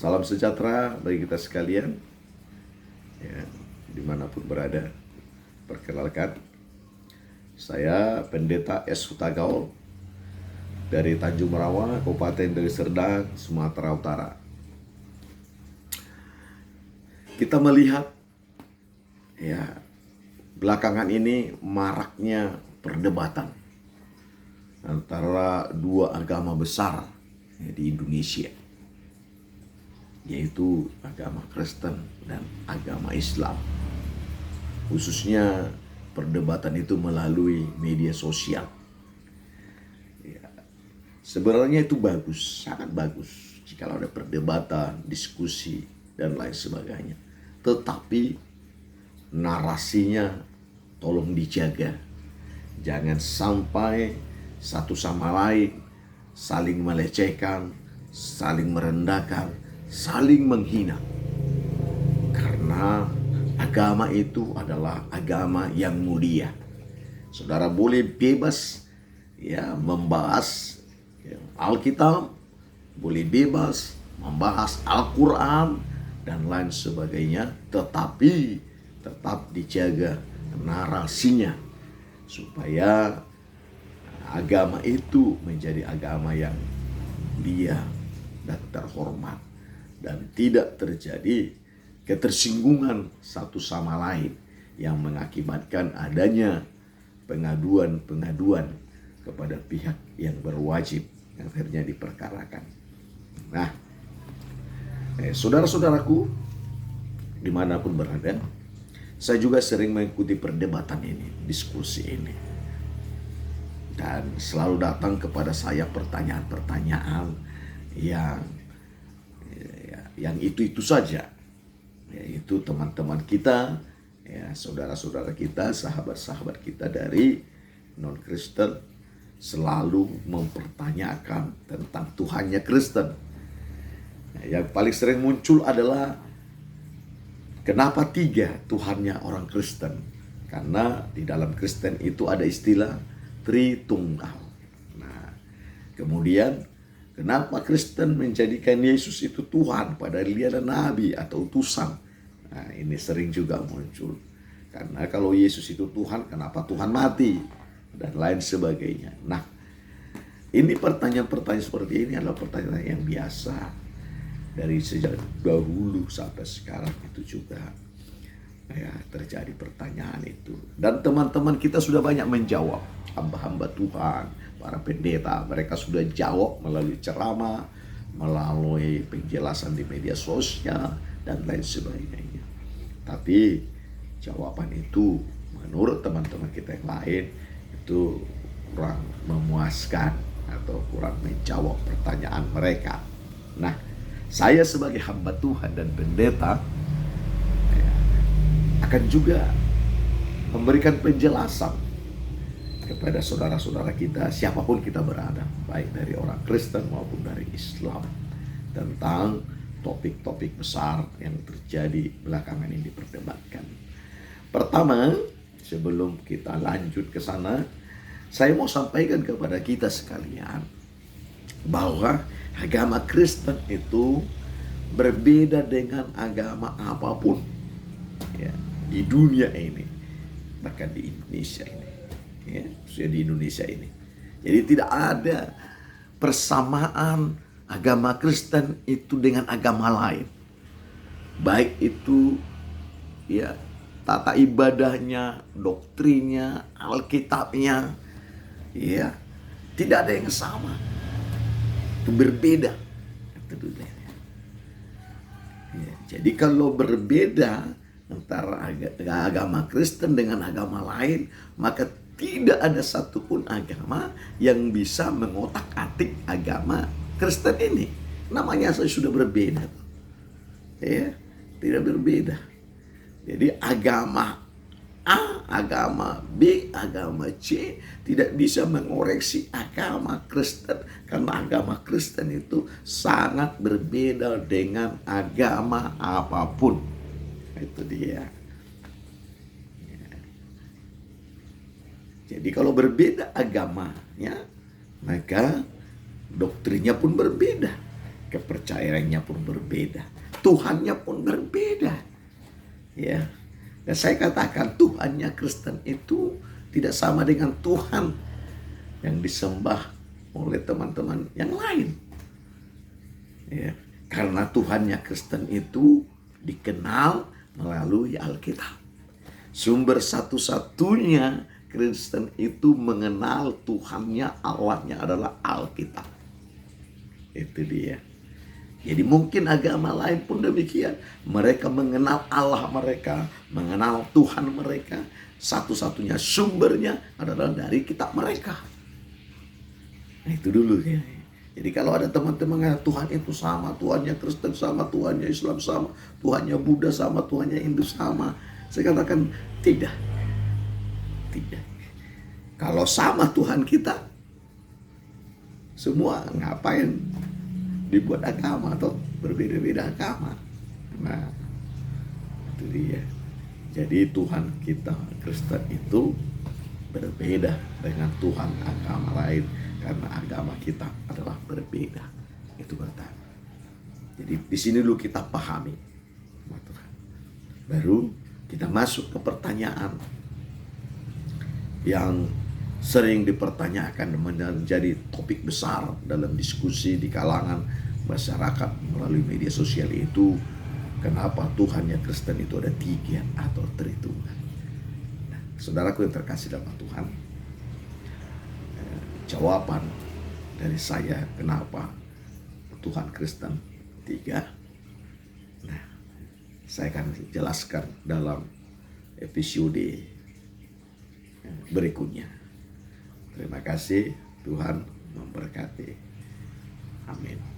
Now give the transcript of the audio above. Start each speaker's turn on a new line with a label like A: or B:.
A: Salam sejahtera bagi kita sekalian, ya, dimanapun berada. Perkenalkan, saya Pendeta S. Hutagaul dari Tanjung Merawa, Kabupaten Deli Serdang, Sumatera Utara. Kita melihat, ya, belakangan ini maraknya perdebatan antara dua agama besar, ya, di Indonesia, yaitu agama Kristen dan agama Islam. Khususnya perdebatan itu melalui media sosial. Ya, sebenarnya itu bagus, sangat bagus jika ada perdebatan, diskusi, dan lain sebagainya. Tetapi narasinya tolong dijaga. Jangan sampai satu sama lain saling melecehkan, saling merendahkan, saling menghina. Karena agama itu adalah agama yang mulia. Saudara boleh bebas, ya, membahas, ya, Alkitab, boleh bebas membahas Al-Quran dan lain sebagainya, tetapi tetap dijaga narasinya supaya agama itu menjadi agama yang mulia dan terhormat, dan tidak terjadi ketersinggungan satu sama lain yang mengakibatkan adanya pengaduan-pengaduan kepada pihak yang berwajib yang akhirnya diperkarakan. Nah, saudara-saudaraku dimanapun berada, saya juga sering mengikuti perdebatan ini, diskusi ini, dan selalu datang kepada saya pertanyaan-pertanyaan yang itu saja, yaitu teman-teman kita, ya, saudara-saudara kita, sahabat-sahabat kita dari non-Kristen selalu mempertanyakan tentang Tuhannya Kristen. Yang paling sering muncul adalah kenapa 3 Tuhannya orang Kristen? Karena di dalam Kristen itu ada istilah Tritunggal. Nah, kemudian kenapa Kristen menjadikan Yesus itu Tuhan padahal dia adalah nabi atau utusan? Nah, ini sering juga muncul. Karena kalau Yesus itu Tuhan, kenapa Tuhan mati? Dan lain sebagainya. Nah, ini pertanyaan-pertanyaan seperti ini adalah pertanyaan yang biasa dari sejak dahulu sampai sekarang itu juga, ya, terjadi pertanyaan itu. Dan teman-teman kita sudah banyak menjawab. Hamba-hamba Tuhan, para pendeta, mereka sudah jawab melalui ceramah, melalui penjelasan di media sosial, dan lain sebagainya. Tapi jawaban itu menurut teman-teman kita yang lain itu kurang memuaskan atau kurang menjawab pertanyaan mereka. Nah, saya sebagai hamba Tuhan dan pendeta, ya, akan juga memberikan penjelasan kepada saudara-saudara kita, siapapun kita berada, baik dari orang Kristen maupun dari Islam, tentang topik-topik besar yang terjadi belakangan ini diperdebatkan. Pertama, sebelum kita lanjut ke sana, saya mau sampaikan kepada kita sekalian bahwa agama Kristen itu berbeda dengan agama apapun, ya, di dunia ini, bahkan di Indonesia ini, ya, di Indonesia ini. Jadi tidak ada persamaan agama Kristen itu dengan agama lain, baik itu, ya, tata ibadahnya, doktrinnya, Alkitabnya, ya, tidak ada yang sama. Itu berbeda. Ya, jadi kalau berbeda antara agama Kristen dengan agama lain, maka tidak ada satupun agama yang bisa mengotak-atik agama Kristen ini. Namanya sudah berbeda, ya, tidak berbeda. Jadi agama A, agama B, agama C tidak bisa mengoreksi agama Kristen, karena agama Kristen itu sangat berbeda dengan agama apapun. Itu dia. Jadi kalau berbeda agamanya, maka doktrinnya pun berbeda. percayaannya pun berbeda, Tuhannya pun berbeda. Ya, dan saya katakan Tuhannya Kristen itu tidak sama dengan Tuhan yang disembah oleh teman-teman yang lain. Ya, karena Tuhannya Kristen itu dikenal melalui Alkitab. Sumber satu-satunya Kristen itu mengenal Tuhannya, Allahnya adalah Alkitab. Itu dia. Jadi mungkin agama lain pun demikian. Mereka mengenal Allah mereka, mengenal Tuhan mereka. Satu-satunya sumbernya adalah dari kitab mereka. Nah, itu dulu ya. Jadi kalau ada teman-teman yang Tuhan itu sama, Tuhannya Kristen sama, Tuhannya Islam sama, Tuhannya Buddha sama, Tuhannya Hindu sama, saya katakan tidak. Tidak. Kalau sama Tuhan kita, semua ngapain dibuat agama atau berbeda-beda agama. Nah, itu dia. Jadi Tuhan kita Kristen itu berbeda dengan Tuhan agama lain karena agama kita adalah berbeda. Itu pertama. Jadi di sini dulu kita pahami. Baru kita masuk ke pertanyaan yang sering dipertanyakan menjadi topik besar dalam diskusi di kalangan masyarakat melalui media sosial itu, kenapa Tuhannya Kristen itu ada 3 atau Tritunggal. Nah, saudaraku yang terkasih dalam Tuhan, jawaban dari saya kenapa Tuhan Kristen 3, nah, saya akan jelaskan dalam episode berikutnya. Terima kasih, Tuhan memberkati. Amin.